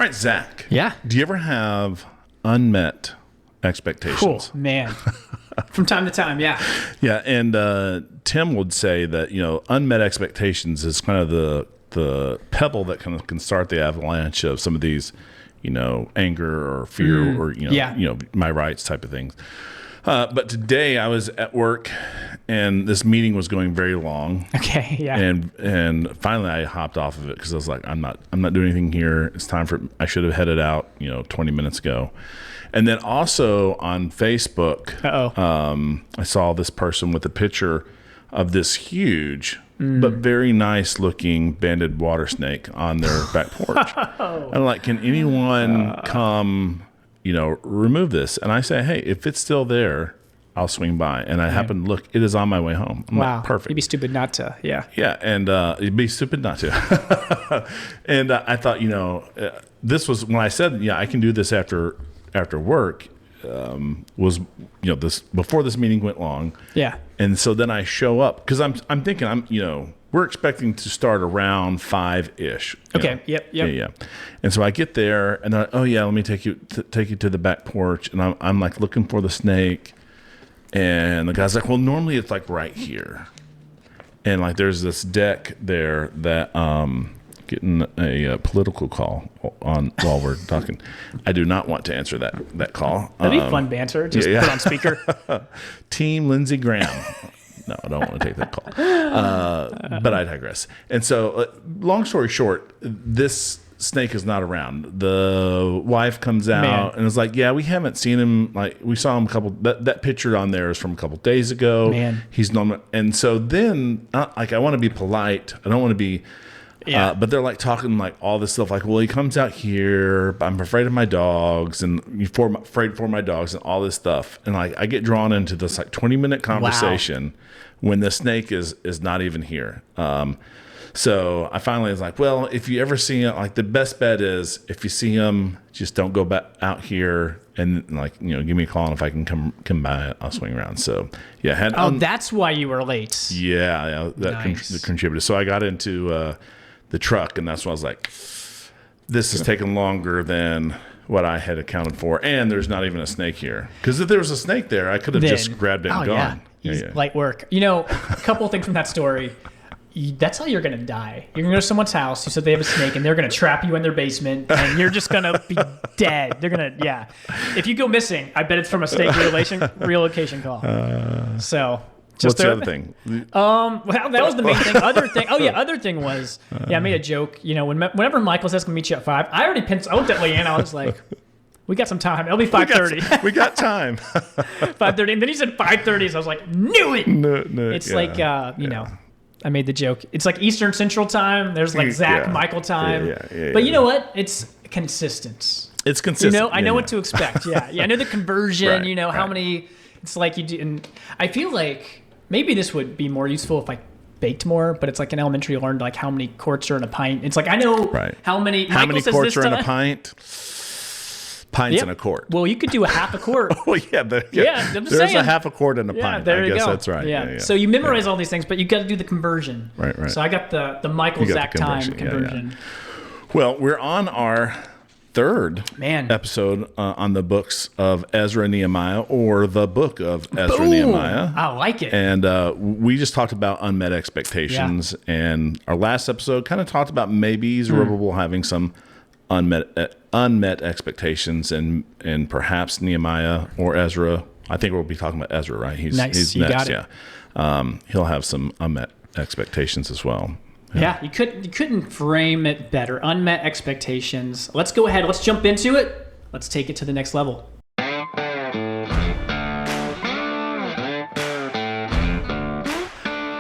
All right, Zach. Yeah. Do you ever have unmet expectations? Cool, man. From time to time, yeah. Yeah, and Tim would say that, unmet expectations is kind of the pebble that kind of can start the avalanche of some of these, anger or fear or, my rights type of things. But today I was at work and this meeting was going very long. Okay, yeah. And finally I hopped off of it because I was like, I'm not doing anything here. It's time I should have headed out, 20 minutes ago. And then also on Facebook, I saw this person with a picture of this huge but very nice looking banded water snake on their back porch. And I'm like, can anyone come, remove this? And I say, hey, if it's still there, I'll swing by. And I happen to look, it is on my way home. I'm like, perfect. You'd be stupid not to, yeah. Yeah, and it'd be stupid not to. And I thought, this was, when I said, I can do this after work, was this before this meeting went long. Yeah. And so then I show up because I'm thinking we're expecting to start around 5-ish. Okay. Yep. Yeah. And so I get there and let me take you to the back porch, and I'm like looking for the snake, and the guy's like, well, normally it's like right here, and like there's this deck there that getting a political call on while we're talking. I do not want to answer that call. That'd be fun banter. Just put on speaker. Team Lindsey Graham. No, I don't want to take that call. But I digress. And so, long story short, this snake is not around. The wife comes out and is like, yeah, we haven't seen him. Like, we saw him that picture on there is from a couple days ago. Man. He's normal. And so then, I want to be polite. I don't want to be... Yeah. But they're like talking like all this stuff like, well, he comes out here, I'm afraid of my dogs and afraid for my dogs and all this stuff. And like I get drawn into this like 20-minute conversation when the snake is not even here. So I finally was like, well, if you ever see him, like the best bet is if you see him, just don't go back out here and like, give me a call, and if I can come by, I'll swing around. So yeah. That's why you were late. Yeah. That contributed. So I got into, the truck, and that's why I was like, this is taking longer than what I had accounted for, and there's not even a snake here. Because if there was a snake there, I could have just grabbed it and gone. Yeah. Light work. A couple of things from that story. That's how you're going to die. You're going to go to someone's house, you said they have a snake, and they're going to trap you in their basement, and you're just going to be dead. They're going to, If you go missing, I bet it's from a snake relocation call. What's the other thing? Well, that was the main thing. Other thing was, I made a joke. Whenever Michael says can meet you at 5, I already I looked at Leanne. I was like, we got some time. It'll be 5:30. We got time. 5:30, and then he said 5:30. So I was like, knew it. No, it's like I made the joke. It's like Eastern Central Time. There's like Zach Michael time. But you know what? It's consistent. It's consistent. I know what to expect. I know the conversion. Right, how many. It's like you do, and I feel like. Maybe this would be more useful if I baked more, but it's like in elementary you learned like how many quarts are in a pint. It's like I know how many. How many quarts are in a pint? Pints in a quart. Well, you could do a half a quart. I'm just there's saying. A half a quart in a pint. There you I guess go. That's right. Yeah. So you memorize all these things, but you got to do the conversion. Right. So I got the Michael Zach time conversion. Well, we're on our third episode on the books of Ezra and Nehemiah, or the book of Ezra and Nehemiah. I like it. And we just talked about unmet expectations, and our last episode kind of talked about maybe Zerubbabel having some unmet expectations, and perhaps Nehemiah or Ezra. I think we'll be talking about Ezra, right? He's next. Got it. Yeah. He'll have some unmet expectations as well. Yeah, you couldn't frame it better. Unmet expectations. Let's go ahead. Let's jump into it. Let's take it to the next level.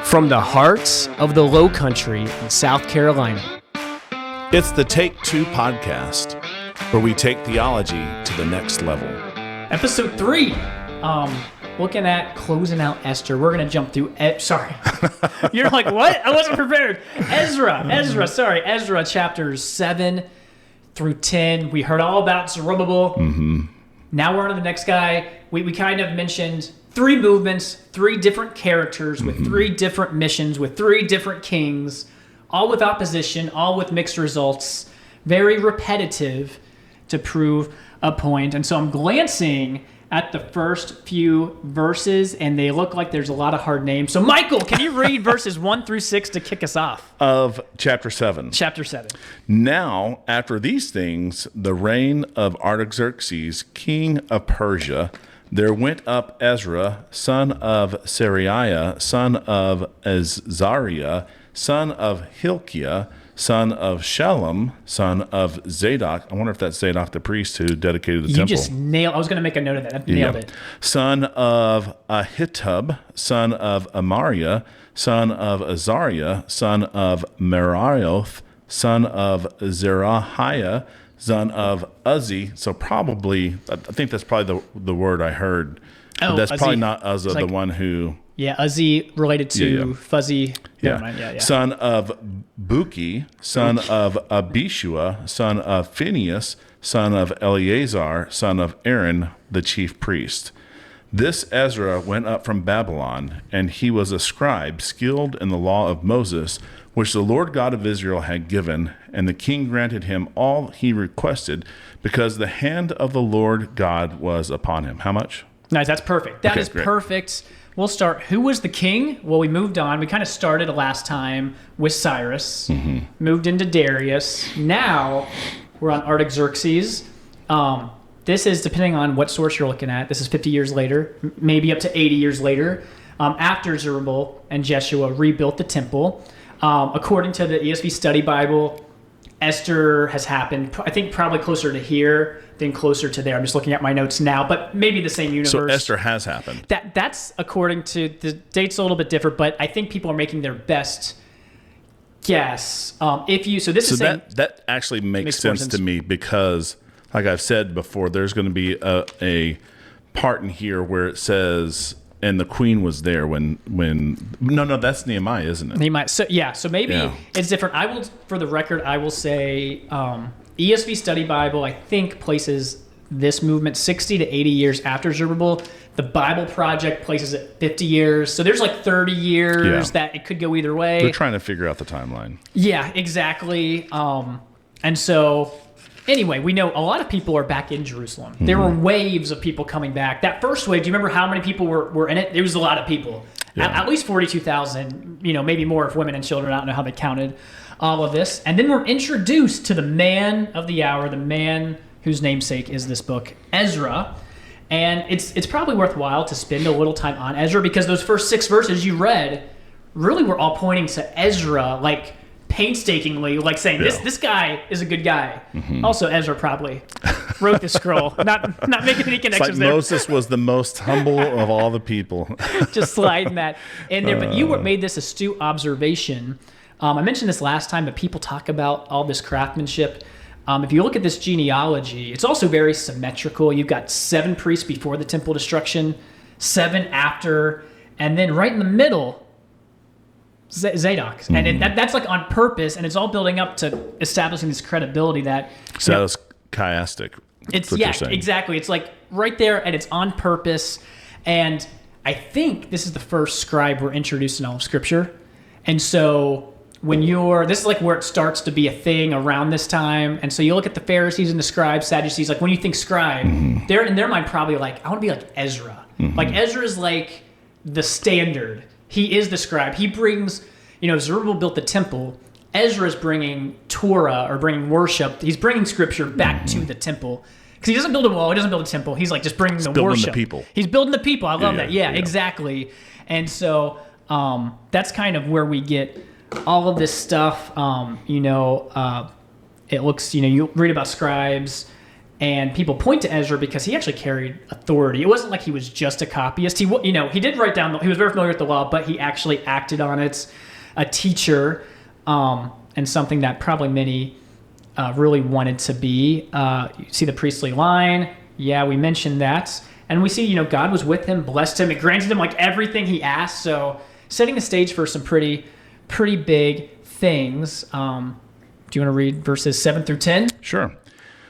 From the heart of the Low Country in South Carolina, it's the Take Two podcast, where we take theology to the next level. Episode 3. Looking at closing out Esther. We're going to jump through... Sorry. You're like, what? I wasn't prepared. Ezra chapters 7 through 10. We heard all about Zerubbabel. Mm-hmm. Now we're on to the next guy. We kind of mentioned 3 movements, 3 different characters with 3 different missions, with 3 different kings, all with opposition, all with mixed results. very repetitive to prove a point. And so I'm glancing at the first few verses, and they look like there's a lot of hard names. So, Michael, can you read verses 1 through 6 to kick us off? Of chapter 7. Chapter 7. Now, after these things, the reign of Artaxerxes, king of Persia, there went up Ezra, son of Seraiah, son of Azariah, son of Hilkiah, son of Shallum, son of Zadok. I wonder if that's Zadok the priest who dedicated the temple. You just nailed. I was going to make a note of that. Nailed it. Son of Ahitub, son of Amariah, son of Azariah, son of Merioth, son of Zerahiah, son of Uzzi. So probably, I think that's probably the word I heard. Oh, that's Uzzi. probably not Uzzah, the one who... Yeah, Uzzi related to fuzzy. Yeah. Never mind. Yeah. Son of Buki, son of Abishua, son of Phinehas, son of Eleazar, son of Aaron, the chief priest. This Ezra went up from Babylon, and he was a scribe skilled in the law of Moses, which the Lord God of Israel had given, and the king granted him all he requested, because the hand of the Lord God was upon him. How much? Nice, that's perfect. That is great. perfect. We'll start. Who was the king? Well, we moved on. We kind of started last time with Cyrus, moved into Darius. Now we're on Artaxerxes. This is, depending on what source you're looking at, this is 50 years later, maybe up to 80 years later, after Zerubbabel and Jeshua rebuilt the temple. According to the ESV Study Bible, Esther has happened, I think probably closer to here than closer to there. I'm just looking at my notes now, but maybe the same universe. So Esther has happened. That's according to the dates a little bit different, but I think people are making their best guess. That actually makes sense to me because, like I've said before, there's going to be a part in here where it says, and the queen was there when no, that's Nehemiah, isn't it? Nehemiah. So maybe it's different. For the record, I will say ESV Study Bible, I think, places this movement 60 to 80 years after Zerubbabel. The Bible Project places it 50 years. So there's like 30 years that it could go either way. They're trying to figure out the timeline. Yeah, exactly. And so anyway, we know a lot of people are back in Jerusalem. There were waves of people coming back. That first wave, do you remember how many people were in it? There was a lot of people. Yeah. At least 42,000, maybe more if women and children. I don't know how they counted all of this. And then we're introduced to the man of the hour, the man whose namesake is this book, Ezra. And it's probably worthwhile to spend a little time on Ezra because those first 6 verses you read really were all pointing to Ezra, like painstakingly, like saying this guy is a good guy. Also, Ezra probably wrote this scroll, not making any connections there. Moses was the most humble of all the people. Just sliding that in there. But you made this astute observation. I mentioned this last time, but people talk about all this craftsmanship. If you look at this genealogy, it's also very symmetrical. You've got 7 priests before the temple destruction, 7 after, and then right in the middle, Zadok. And that's like on purpose, and it's all building up to establishing this credibility that... So it's chiastic. It's exactly. It's like right there, and it's on purpose. And I think this is the first scribe we're introduced in all of Scripture. And so... this is like where it starts to be a thing around this time. And so you look at the Pharisees and the scribes, Sadducees, like when you think scribe, they're in their mind probably like, I want to be like Ezra. Like Ezra is like the standard. He is the scribe. He brings, Zerubbabel built the temple. Ezra is bringing Torah or bringing worship. He's bringing scripture back to the temple. Because he doesn't build a wall. He doesn't build a temple. He's like just bringing the worship. The people. He's building the people. I love that. Yeah, exactly. And so that's kind of where we get all of this stuff. It looks, you read about scribes and people point to Ezra because he actually carried authority. It wasn't like he was just a copyist. He did write down, he was very familiar with the law, but he actually acted on it. A teacher, and something that probably many really wanted to be. You see the priestly line. Yeah, we mentioned that. And we see, God was with him, blessed him, and granted him like everything he asked. So setting the stage for some pretty big things. Do you want to read verses 7 through 10? Sure.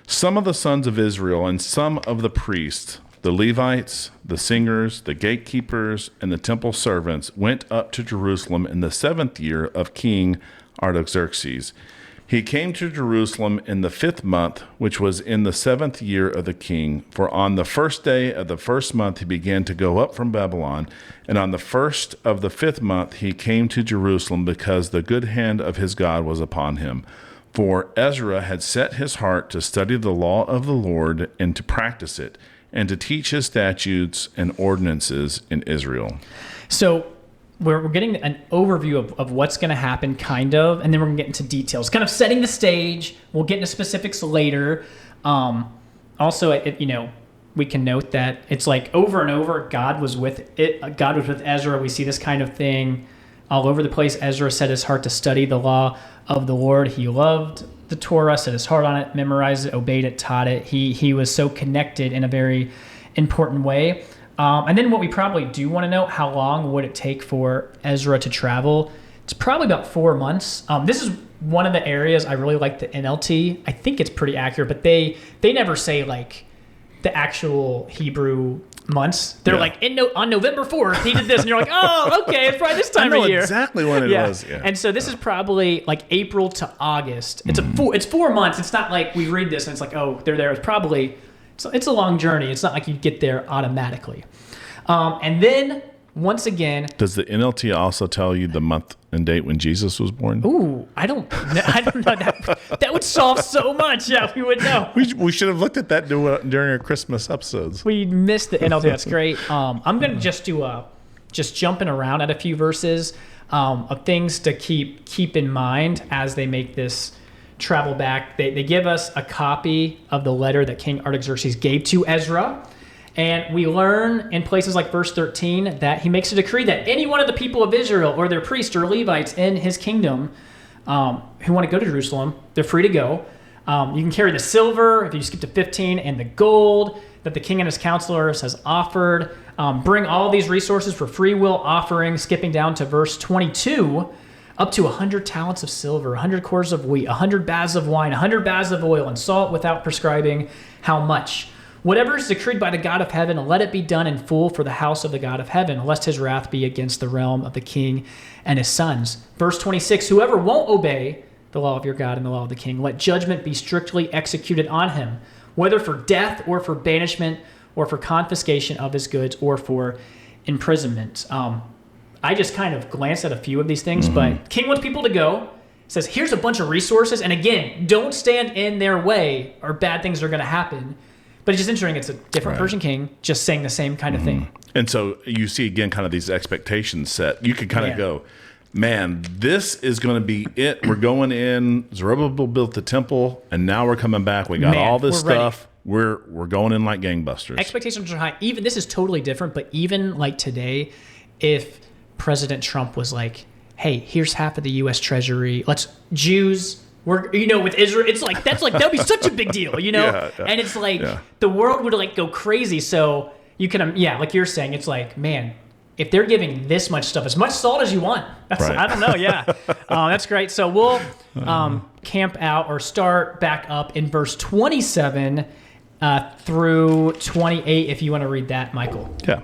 Some of the sons of Israel and some of the priests, the Levites, the singers, the gatekeepers, and the temple servants went up to Jerusalem in the 7th year of King Artaxerxes. He came to Jerusalem in the 5th month, which was in the 7th year of the king. For on the 1st day of the 1st month he began to go up from Babylon. And on the 1st of the 5th month he came to Jerusalem, because the good hand of his God was upon him. For Ezra had set his heart to study the law of the Lord and to practice it, and to teach his statutes and ordinances in Israel. So we're getting an overview of what's going to happen, kind of, and then we're going to get into details, kind of setting the stage. We'll get into specifics later. Also, we can note that it's like over and over, God was with Ezra. We see this kind of thing all over the place. Ezra set his heart to study the law of the Lord. He loved the Torah, set his heart on it, memorized it, obeyed it, taught it. He was so connected in a very important way. And then what we probably do want to know, how long would it take for Ezra to travel? It's probably about 4 months. This is one of the areas I really like the NLT. I think it's pretty accurate, but they never say like the actual Hebrew months. They're like, on November 4th, he did this. And you're like, oh, okay, it's probably this time of year. Exactly when it was. Yeah. And so this is probably like April to August. It's 4 months. It's not like we read this and it's like, oh, they're there. It's probably... So it's a long journey. It's not like you get there automatically. And then, once again... Does the NLT also tell you the month and date when Jesus was born? Ooh, I don't know. That would solve so much. Yeah, we would know. We should have looked at that during our Christmas episodes. We missed the NLT. That's great. I'm going to just do just jumping around at a few verses of things to keep in mind as they make this travel back. They give us a copy of the letter that King Artaxerxes gave to Ezra, and we learn in places like verse 13 that he makes a decree that any one of the people of Israel or their priests or Levites in his kingdom who want to go to Jerusalem, they're free to go. You can carry the silver, if you skip to 15, and the gold that the king and his counselors has offered. Bring all these resources for free will offering, skipping down to verse 22, up to 100 talents of silver, 100 cores of wheat, 100 baths of wine, 100 baths of oil, and salt without prescribing how much. Whatever is decreed by the God of heaven, let it be done in full for the house of the God of heaven, lest his wrath be against the realm of the king and his sons. Verse 26, whoever won't obey the law of your God and the law of the king, let judgment be strictly executed on him, whether for death or for banishment or for confiscation of his goods or for imprisonment. I just kind of glanced at a few of these things, but king wants people to go. Says, here's a bunch of resources. And again, don't stand in their way or bad things are going to happen. But it's just interesting. It's a different Persian king just saying the same kind of thing. And so you see, again, kind of these expectations set. You can kind of go, man, this is going to be it. We're going in. Zerubbabel built the temple, and now we're coming back. We got all this stuff. We're going in like gangbusters. Expectations are high. Even this is totally different, but even like today, if President Trump was like, hey, here's half of the U.S. Treasury. Jews, we're, with Israel, it's like, that'd be such a big deal, And it's like, the world would like go crazy. So you can, like you're saying, it's like, man, if they're giving this much stuff, as much salt as you want, I don't know. That's great. So we'll camp out or start back up in verse 27 through 28, if you want to read that, Michael. Yeah.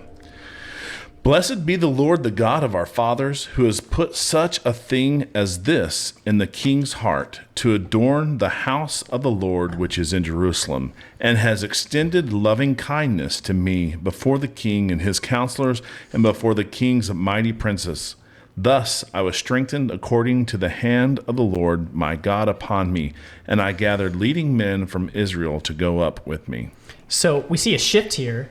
Blessed be the Lord, the God of our fathers, who has put such a thing as this in the king's heart, to adorn the house of the Lord which is in Jerusalem, and has extended loving kindness to me before the king and his counselors, and before the king's mighty princes. Thus I was strengthened according to the hand of the Lord my God upon me, and I gathered leading men from Israel to go up with me. So we see a shift here.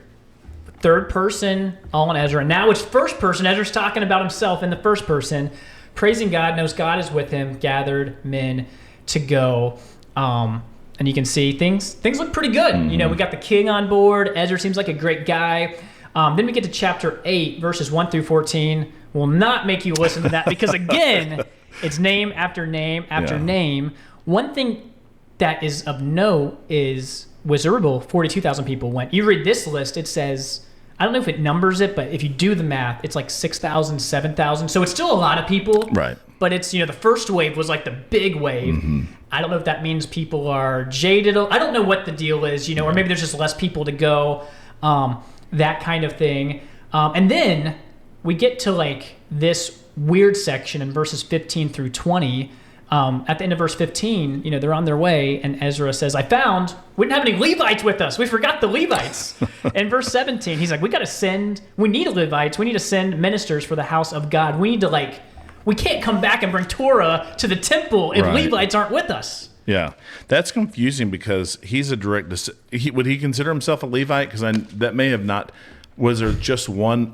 Third person, all in Ezra. Now it's first person. Ezra's talking about himself in the first person, praising God, knows God is with him, gathered men to go. And you can see things look pretty good. We got the king on board. Ezra seems like a great guy. Then we get to chapter 8, verses 1 through 14. Will not make you listen to that because, again, it's name after name after name. One thing that is of note is with Zerubbabel, 42,000 people went. You read this list, it says, I don't know if it numbers it, but if you do the math, it's like 6,000, 7,000. So it's still a lot of people. Right. But it's, the first wave was like the big wave. I don't know if that means people are jaded. I don't know what the deal is, or maybe there's just less people to go, that kind of thing. And then we get to like this weird section in verses 15 through 20. At the end of verse 15, they're on their way, and Ezra says, we didn't have any Levites with us. We forgot the Levites. In verse 17, he's like, we need Levites. We need to send ministers for the house of God. We can't come back and bring Torah to the temple if Levites aren't with us. Yeah, that's confusing because he's a would he consider himself a Levite? Because that may have not. Was there just one?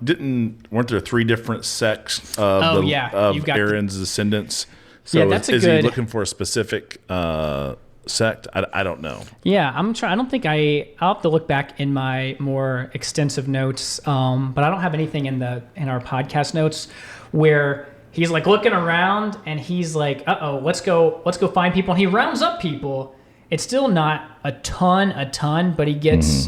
Weren't there 3 different sects of Aaron's descendants? So is he looking for a specific sect? I don't know. Yeah, I'm trying. I don't think I'll have to look back in my more extensive notes, but I don't have anything in our podcast notes where he's like looking around and he's like, let's go find people. And he rounds up people. It's still not a ton, but he gets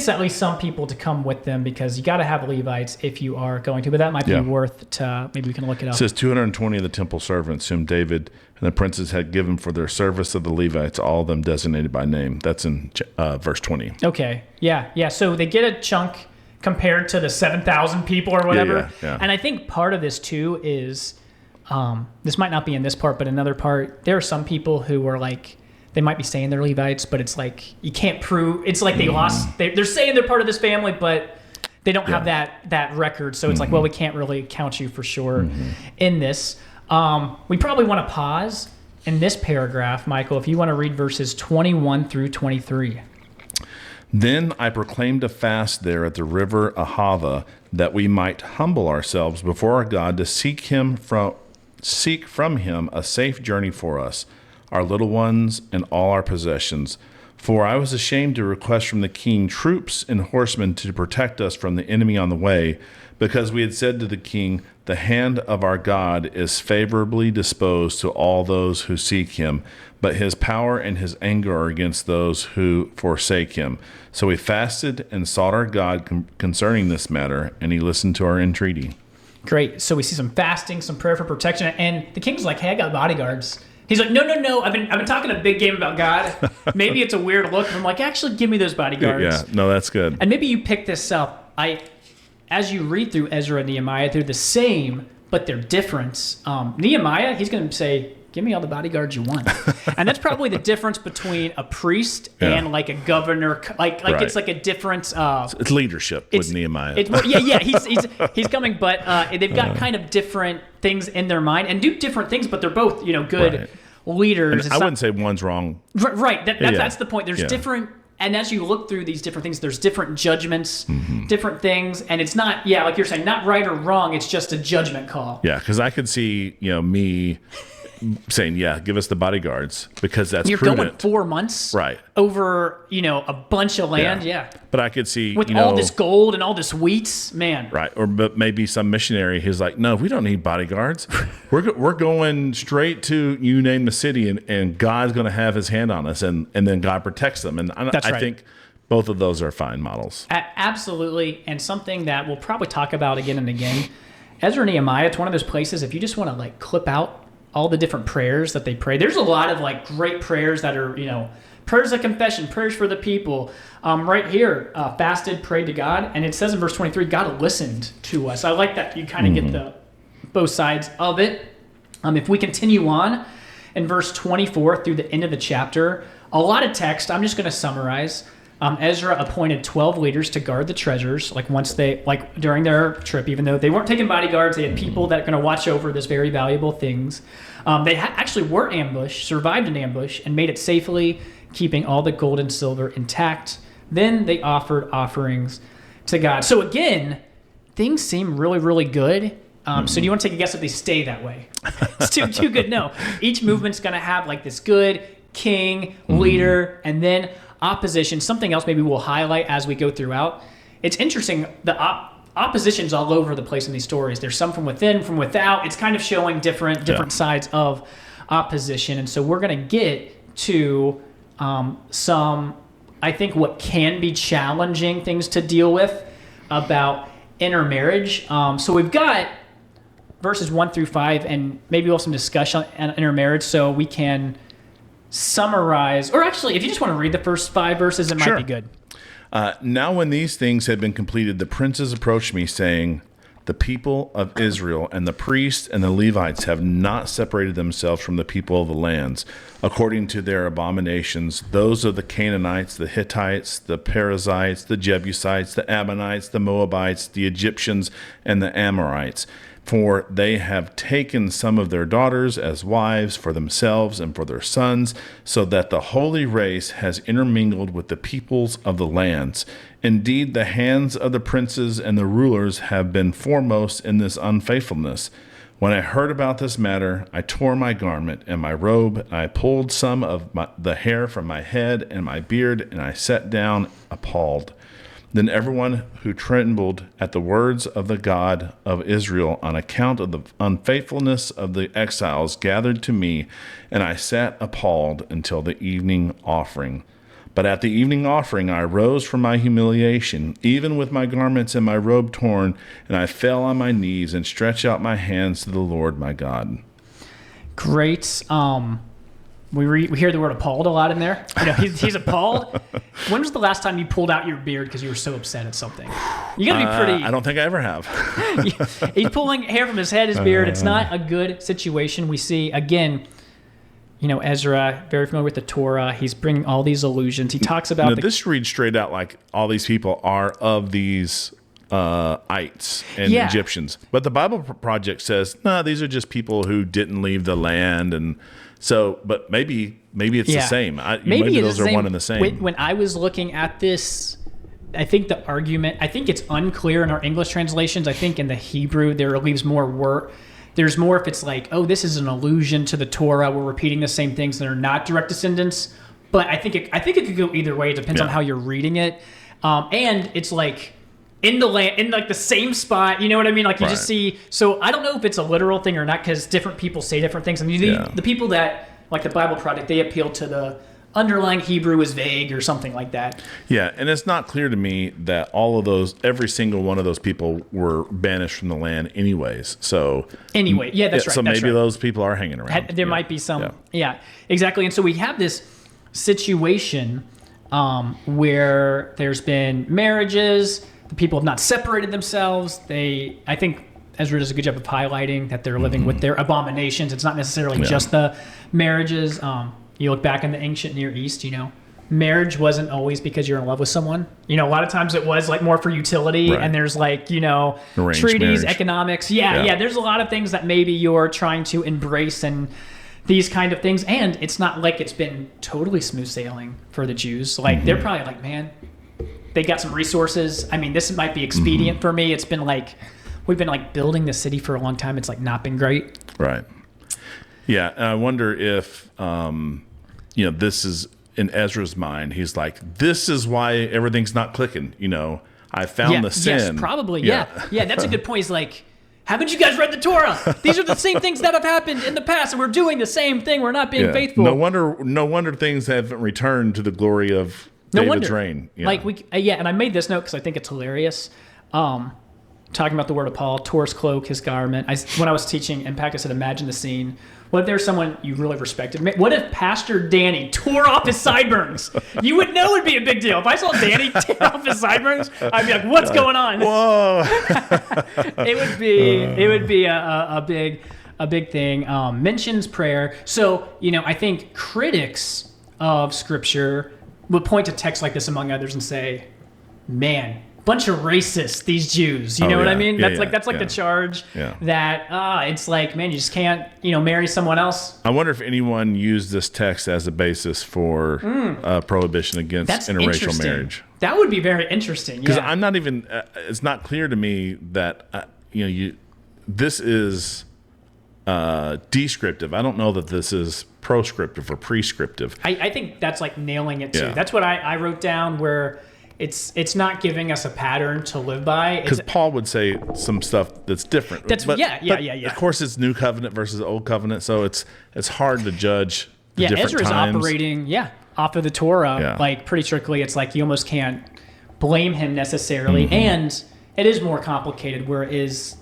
at least some people to come with them because you got to have Levites if you are going to. But that might be worth to, maybe we can look it up. It says 220 of the temple servants whom David and the princes had given for their service of the Levites, all of them designated by name. That's in verse 20. Okay. Yeah. So they get a chunk compared to the 7,000 people or whatever. Yeah. And I think part of this too is, this might not be in this part, but another part, there are some people who are like, they might be saying they're Levites, but it's like you can't prove. It's like they lost. They're saying they're part of this family, but they don't have that record. So it's like, well, we can't really count you for sure in this. We probably want to pause in this paragraph, Michael, if you want to read verses 21 through 23. Then I proclaimed a fast there at the river Ahava, that we might humble ourselves before our God to seek from him a safe journey for us, our little ones, and all our possessions. For I was ashamed to request from the king troops and horsemen to protect us from the enemy on the way, because we had said to the king, the hand of our God is favorably disposed to all those who seek him, but his power and his anger are against those who forsake him. So we fasted and sought our God concerning this matter, and he listened to our entreaty. Great. So we see some fasting, some prayer for protection, and the king's like, hey, I got bodyguards. He's like, no. I've been talking a big game about God. Maybe it's a weird look. I'm like, actually, give me those bodyguards. Yeah, no, that's good. And maybe you pick this up. As you read through Ezra and Nehemiah, they're the same, but they're different. Nehemiah, he's going to say, give me all the bodyguards you want. And that's probably the difference between a priest and like a governor. It's like a difference. It's leadership with Nehemiah. He's coming, but they've got kind of different things in their mind and do different things, but they're both, good leaders. I wouldn't say one's wrong. Right. That's the point. There's different. And as you look through these different things, there's different judgments, different things. And it's not, like you're saying, not right or wrong. It's just a judgment call. Yeah, because I could see, me saying, give us the bodyguards because that's You're prudent. Going 4 months right. over, a bunch of land. Yeah. But I could see, with all this gold and all this wheat, man. Right. But maybe some missionary who's like, no, we don't need bodyguards. We're going straight to, you name the city, and God's going to have his hand on us, and then God protects them. And I think both of those are fine models. Absolutely. And something that we'll probably talk about again and again. Ezra and Nehemiah, it's one of those places, if you just want to clip out all the different prayers that they pray. There's a lot of great prayers that are, prayers of confession, prayers for the people. Right here, fasted, prayed to God. And it says in verse 23, God listened to us. I like that you kind of get both sides of it. If we continue on in verse 24 through the end of the chapter, a lot of text. I'm just going to summarize. Ezra appointed 12 leaders to guard the treasures, during their trip, even though they weren't taking bodyguards, they had people that are going to watch over this very valuable things. They actually were ambushed, survived an ambush, and made it safely, keeping all the gold and silver intact. Then they offered offerings to God. So again, things seem really, really good. So do you want to take a guess if they stay that way? It's too good. No. Each movement's going to have this good king, leader, and then opposition. Something else maybe we'll highlight as we go throughout. It's interesting. The opposition's all over the place in these stories. There's some from within, from without. It's kind of showing different sides of opposition. And so we're going to get to some, I think, what can be challenging things to deal with about intermarriage. So we've got verses 1 through 5, and maybe we'll have some discussion on intermarriage so we can summarize, or actually, if you just want to read the first 5 verses, it might be good. Now when these things had been completed, the princes approached me, saying, The people of Israel and the priests and the Levites have not separated themselves from the people of the lands, according to their abominations. Those are the Canaanites, the Hittites, the Perizzites, the Jebusites, the Ammonites, the Moabites, the Egyptians, and the Amorites. For they have taken some of their daughters as wives for themselves and for their sons, so that the holy race has intermingled with the peoples of the lands. Indeed, the hands of the princes and the rulers have been foremost in this unfaithfulness. When I heard about this matter, I tore my garment and my robe, and I pulled some of the hair from my head and my beard, and I sat down appalled. Then everyone who trembled at the words of the God of Israel on account of the unfaithfulness of the exiles gathered to me, and I sat appalled until the evening offering. But at the evening offering I rose from my humiliation, even with my garments and my robe torn, and I fell on my knees and stretched out my hands to the Lord my God. Great. We hear the word appalled a lot in there. He's appalled. When was the last time you pulled out your beard because you were so upset at something? You got to be pretty. I don't think I ever have. He's pulling hair from his head, his beard. It's not a good situation. We see, again, Ezra, very familiar with the Torah. He's bringing all these allusions. He talks about this reads straight out like all these people are of these ites and Egyptians. But the Bible Project says, no, these are just people who didn't leave the land. And so, but maybe it's the same. Maybe those are one and the same. When I was looking at this, I think the argument, I think it's unclear in our English translations. I think in the Hebrew, there leaves more work. There's more if it's like, oh, this is an allusion to the Torah. We're repeating the same things that are not direct descendants. But I think it could go either way. It depends on how you're reading it. And it's like in the land, in like the same spot. You know what I mean? Like you just see. So I don't know if it's a literal thing or not because different people say different things. I mean, the people that like the Bible Project, they appeal to the underlying Hebrew is vague or something like that. Yeah, and it's not clear to me that every single one of those people were banished from the land anyways. So anyway, that's right. So maybe those people are hanging around. There might be some. Yeah, exactly. And so we have this situation where there's been marriages. The people have not separated themselves. I think Ezra does a good job of highlighting that they're living with their abominations. It's not necessarily just the marriages. You look back in the ancient Near East, marriage wasn't always because you're in love with someone. A lot of times it was like more for utility, and there's like, arranged treaties, marriage. Economics. Yeah. There's a lot of things that maybe you're trying to embrace and these kind of things. And it's not like it's been totally smooth sailing for the Jews. Like they're probably like, man, they got some resources. I mean, this might be expedient for me. It's been like, we've been like building the city for a long time. It's like not been great. Right. Yeah. And I wonder if, this is in Ezra's mind. He's like, this is why everything's not clicking. I found the sin. Yes, probably. Yeah. That's a good point. He's like, haven't you guys read the Torah? These are the same things that have happened in the past, and we're doing the same thing. We're not being faithful. No wonder things haven't returned to the glory of David's reign. Yeah. And I made this note because I think it's hilarious. Talking about the word of Paul, tore his cloak, his garment. When I was teaching Impact, I said, imagine the scene. What if there's someone you really respected? What if Pastor Danny tore off his sideburns? You would know it'd be a big deal. If I saw Danny tear off his sideburns, I'd be like, what's going on? Whoa. It would be a big thing. Mentions prayer. So, I think critics of Scripture would point to texts like this, among others, and say, man, bunch of racists, these Jews. You know what I mean? That's like the charge that it's like, man, you just can't, marry someone else. I wonder if anyone used this text as a basis for prohibition against interracial marriage. That would be very interesting. Because I'm not even, it's not clear to me that, this is descriptive. I don't know that this is proscriptive or prescriptive. I think that's like nailing it too. Yeah. That's what I wrote down where it's not giving us a pattern to live by. Because Paul would say some stuff that's different. But of course, it's New Covenant versus Old Covenant, so it's hard to judge the different Ezra's times. Operating off of the Torah like pretty strictly. It's like you almost can't blame him necessarily, and it is more complicated where it is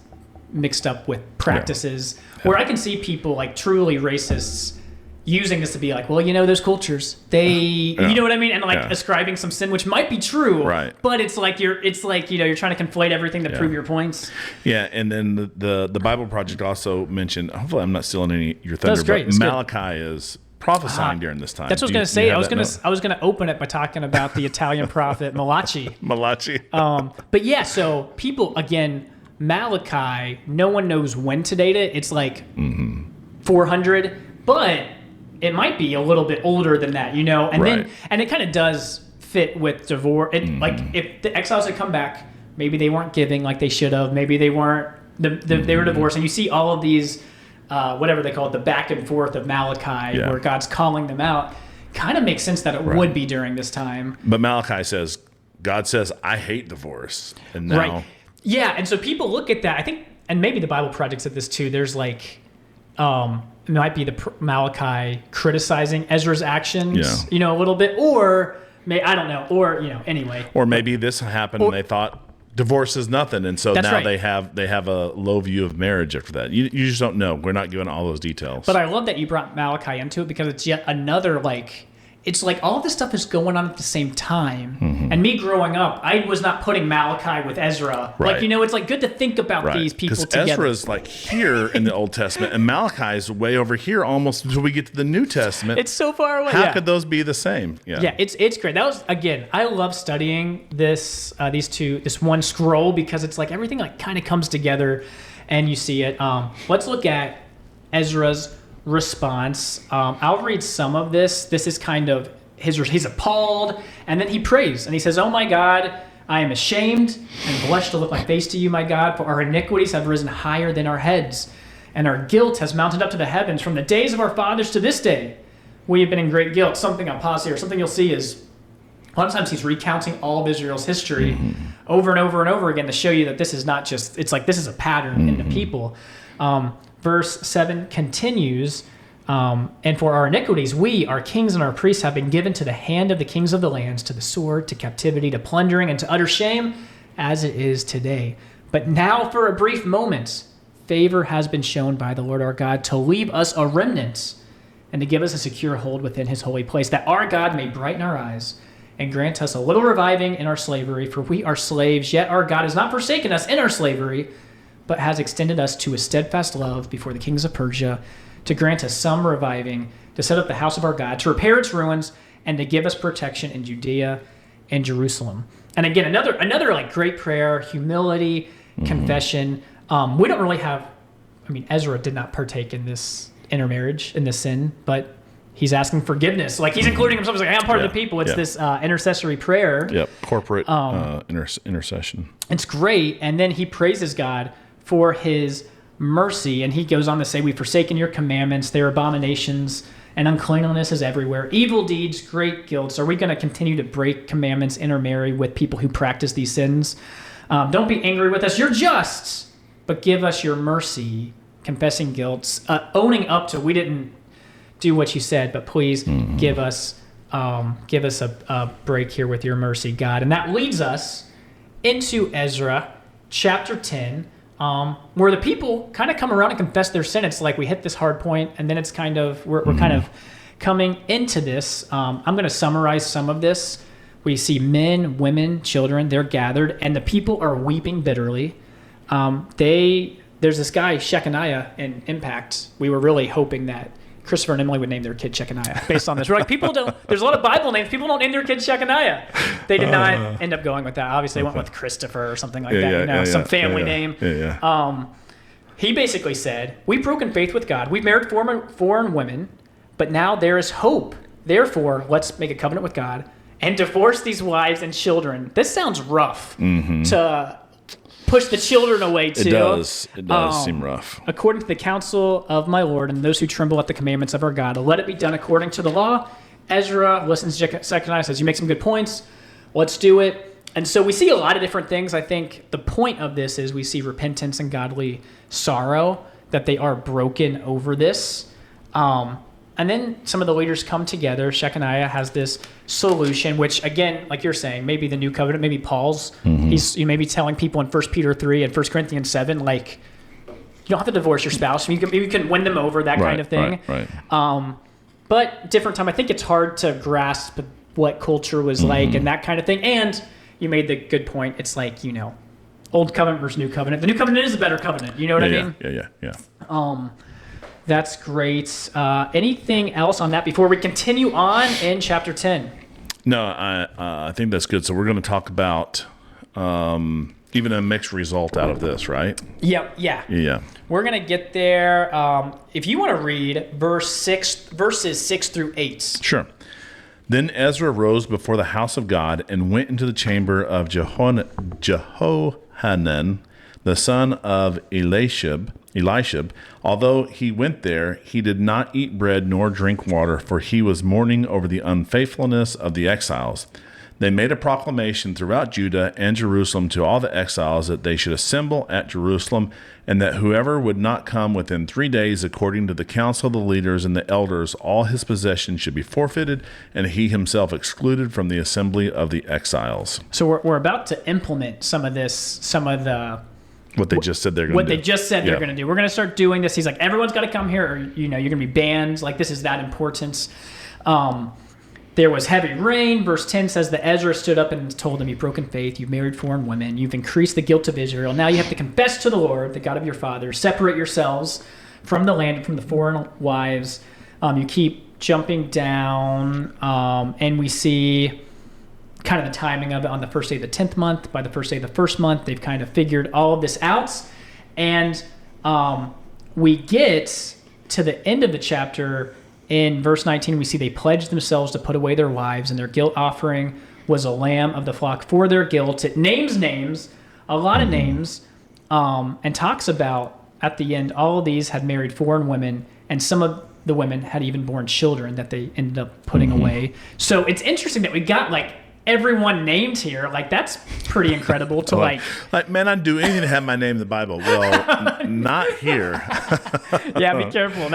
mixed up with practices where I can see people like truly racists using this to be like, well, those cultures, you know what I mean? And like ascribing some sin, which might be true, right? But it's like you're trying to conflate everything to prove your points. Yeah, and then the Bible Project also mentioned, hopefully I'm not stealing any of your thunder, great. but Malachi is prophesying during this time. That's what I was going to say. I was going to open it by talking about the Italian prophet Malachi. But yeah, so people, again, Malachi, no one knows when to date it. It's like 400, but it might be a little bit older than that, and it kind of does fit with divorce. Like if the exiles had come back, maybe they weren't giving like they should have. Maybe they weren't. They were divorced, and you see all of these, whatever they call it, the back and forth of Malachi, where God's calling them out. Kind of makes sense that it would be during this time. But Malachi says, God says, I hate divorce, and now, and so people look at that. I think, and maybe the Bible Project said this too. There's like, it might be the Malachi criticizing Ezra's actions, a little bit, or I don't know, or anyway. Or maybe this happened and they thought divorce is nothing, and so now they have a low view of marriage after that. You just don't know. We're not given all those details. But I love that you brought Malachi into it, because it's yet another it's like all this stuff is going on at the same time. And me growing up, I was not putting Malachi with Ezra. Right. It's like good to think about these people together. Because Ezra's like here in the Old Testament, and Malachi's way over here almost until we get to the New Testament. It's so far away. How could those be the same? Yeah, it's great. That was, again, I love studying this one scroll, because it's like everything like kind of comes together and you see it. Let's look at Ezra's response. I'll read some of this. This is kind of he's appalled, and then he prays, and he says, "Oh my God, I am ashamed and blush to lift my face to you, my God, for our iniquities have risen higher than our heads, and our guilt has mounted up to the heavens. From the days of our fathers to this day, we have been in great guilt." Something I'll pause here. Something you'll see is a lot of times he's recounting all of Israel's history over and over and over again to show you that this is not just, it's like this is a pattern in the people. Verse 7 continues, and for our iniquities, we, our kings and our priests, have been given to the hand of the kings of the lands, to the sword, to captivity, to plundering, and to utter shame, as it is today. But now for a brief moment, favor has been shown by the Lord our God to leave us a remnant and to give us a secure hold within his holy place, that our God may brighten our eyes and grant us a little reviving in our slavery, for we are slaves, yet our God has not forsaken us in our slavery, but has extended us to a steadfast love before the kings of Persia, to grant us some reviving, to set up the house of our God, to repair its ruins, and to give us protection in Judea and Jerusalem. And again, another like great prayer, humility, confession. We don't really have, Ezra did not partake in this intermarriage, in this sin, but he's asking forgiveness. Like he's including himself. He's like, I'm part of the people. It's this intercessory prayer. Yep, corporate intercession. It's great. And then he praises God for his mercy. And he goes on to say, we've forsaken your commandments. Their abominations and uncleanliness is everywhere. Evil deeds, great guilts. Are we going to continue to break commandments, intermarry with people who practice these sins? Don't be angry with us. You're just, but give us your mercy, confessing guilt, owning up to, we didn't do what you said, but please give us a break here with your mercy, God. And that leads us into Ezra chapter 10, where the people kind of come around and confess their sin. It's like we hit this hard point, and then it's kind of we're kind of coming into this. I'm going to summarize some of this. We see men, women, children, they're gathered, and the people are weeping bitterly. There's this guy, Shechaniah, in Impact. We were really hoping that Christopher and Emily would name their kid Shechaniah based on this. We're like, there's a lot of Bible names. People don't name their kids Shechaniah. They did not end up going with that. Obviously, they went with Christopher or something like that, some family name. He basically said, we've broken faith with God. We've married foreign women, but now there is hope. Therefore, let's make a covenant with God and divorce these wives and children. This sounds rough to push the children away too. It does seem rough. According to the counsel of my Lord and those who tremble at the commandments of our God, let it be done according to the law. Ezra listens to Shechaniah, says, you make some good points. Let's do it. And so we see a lot of different things. I think the point of this is we see repentance and godly sorrow, that they are broken over this. And then some of the leaders come together. Shechaniah has this solution, which, again, like you're saying, maybe the new covenant, maybe Paul's. You may be telling people in 1 Peter 3 and 1 Corinthians 7, like, you don't have to divorce your spouse. Maybe you can win them over, that kind of thing. Right. but different time. I think it's hard to grasp what culture was like and that kind of thing. And you made the good point. It's like, old covenant versus new covenant. The new covenant is a better covenant. You know what I mean? Yeah. That's great. Anything else on that before we continue on in chapter 10? No, I think that's good. So we're going to talk about even a mixed result out of this, right? Yep. Yeah. We're going to get there. If you want to read verses 6 through 8. Sure. Then Ezra rose before the house of God and went into the chamber of Jehohanan, the son of Elishib. Although he went there, he did not eat bread nor drink water, for he was mourning over the unfaithfulness of the exiles. They made a proclamation throughout Judah and Jerusalem to all the exiles that they should assemble at Jerusalem, and that whoever would not come within 3 days, according to the counsel of the leaders and the elders, all his possessions should be forfeited, and he himself excluded from the assembly of the exiles. So we're about to implement some of the what they just said they're going to do. What they just said they're going to do. We're going to start doing this. He's like, everyone's got to come here, or you're going to be banned. Like, this is that important. There was heavy rain. Verse 10 says that Ezra stood up and told them, "You've broken faith. You've married foreign women. You've increased the guilt of Israel. Now you have to confess to the Lord, the God of your fathers. Separate yourselves from the land and from the foreign wives." You keep jumping down, and we see kind of the timing of it on the first day of the 10th month. By the first day of the first month, they've kind of figured all of this out. And we get to the end of the chapter. In verse 19, we see they pledged themselves to put away their wives, and their guilt offering was a lamb of the flock for their guilt. It names names, a lot of names, and talks about, at the end, all of these had married foreign women, and some of the women had even born children that they ended up putting away. So it's interesting that we got, everyone named here. That's pretty incredible to man, I'd do anything to have my name in the Bible. Well, not here. Yeah, be careful.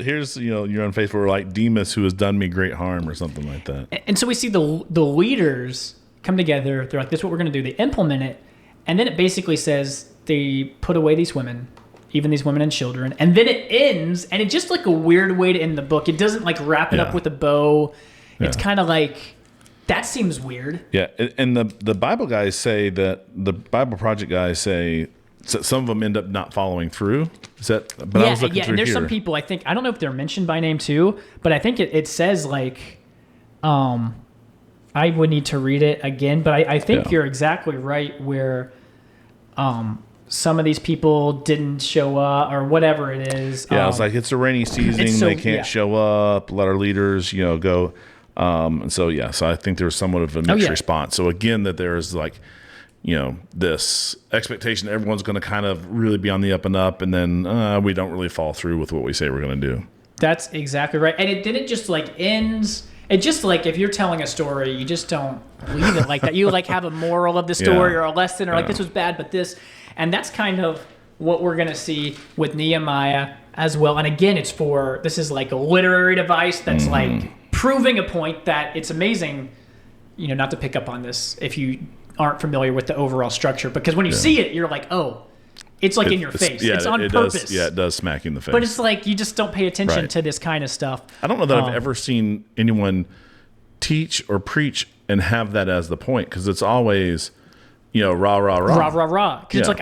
Here's you're unfaithful, or like Demas, who has done me great harm, or something like that. And so we see the leaders come together. They're like, this is what we're going to do. They implement it, and then it basically says they put away these women, even these women and children, and then it ends, and it's just a weird way to end the book. It doesn't wrap it up with a bow. It's kind of that seems weird. Yeah, and the Bible guys say that, the Bible Project guys say some of them end up not following through. Is that? But I was looking through and there's here. some people, I don't know if they're mentioned by name too, but I think it says I would need to read it again, but I think you're exactly right where some of these people didn't show up or whatever it is. Yeah, it's it's a rainy season. They can't show up. Let our leaders, go. And so I think there's somewhat of a mixed response. So again, that there's this expectation that everyone's going to kind of really be on the up and up, and then we don't really fall through with what we say we're going to do. That's exactly right. And it didn't just ends. It just if you're telling a story, you just don't leave it like that. You have a moral of the story or a lesson, or this was bad, but this, and that's kind of what we're going to see with Nehemiah as well. And again, this is a literary device that's proving a point that it's amazing, not to pick up on this if you aren't familiar with the overall structure, because when you see it, you're like, oh, it's in your face. It's on purpose. It does smack you in the face. But it's you just don't pay attention to this kind of stuff. I don't know that I've ever seen anyone teach or preach and have that as the point, because it's always, rah, rah, rah. Rah, rah, rah. Because it's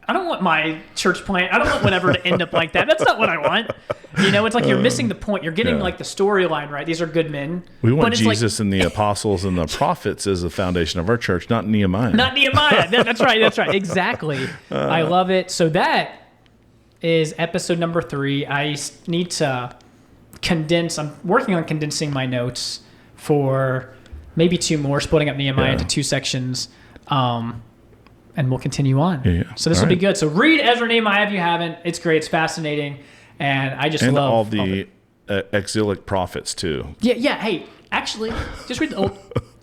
I don't want my church plant, I don't want whatever to end up like that. That's not what I want. It's you're missing the point. You're getting the storyline right. These are good men. We want Jesus and the apostles and the prophets as the foundation of our church, not Nehemiah. Not Nehemiah. That's right. Exactly. I love it. So that is episode number 3. I need to condense. I'm working on condensing my notes for maybe 2 more, splitting up Nehemiah into 2 sections. And we'll continue on. Yeah. So this will be good. So read Ezra, Nehemiah if you haven't. It's great. It's fascinating. And I just love all the exilic prophets too. Yeah. Hey, actually, just read the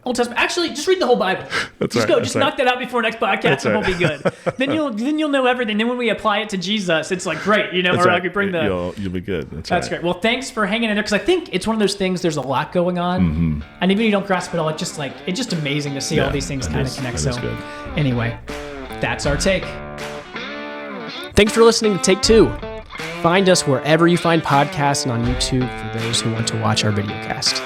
Old Testament. Actually, just read the whole Bible. Just knock that out before next podcast. It won't be good. Then you'll know everything. Then when we apply it to Jesus, it's great. We bring you'll be good. That's great. Well, thanks for hanging in there, because I think it's one of those things. There's a lot going on, and even if you don't grasp it all, it's just amazing to see all these things kind of connect. So anyway, that's our take. Thanks for listening to Take 2. Find us wherever you find podcasts and on YouTube for those who want to watch our videocast.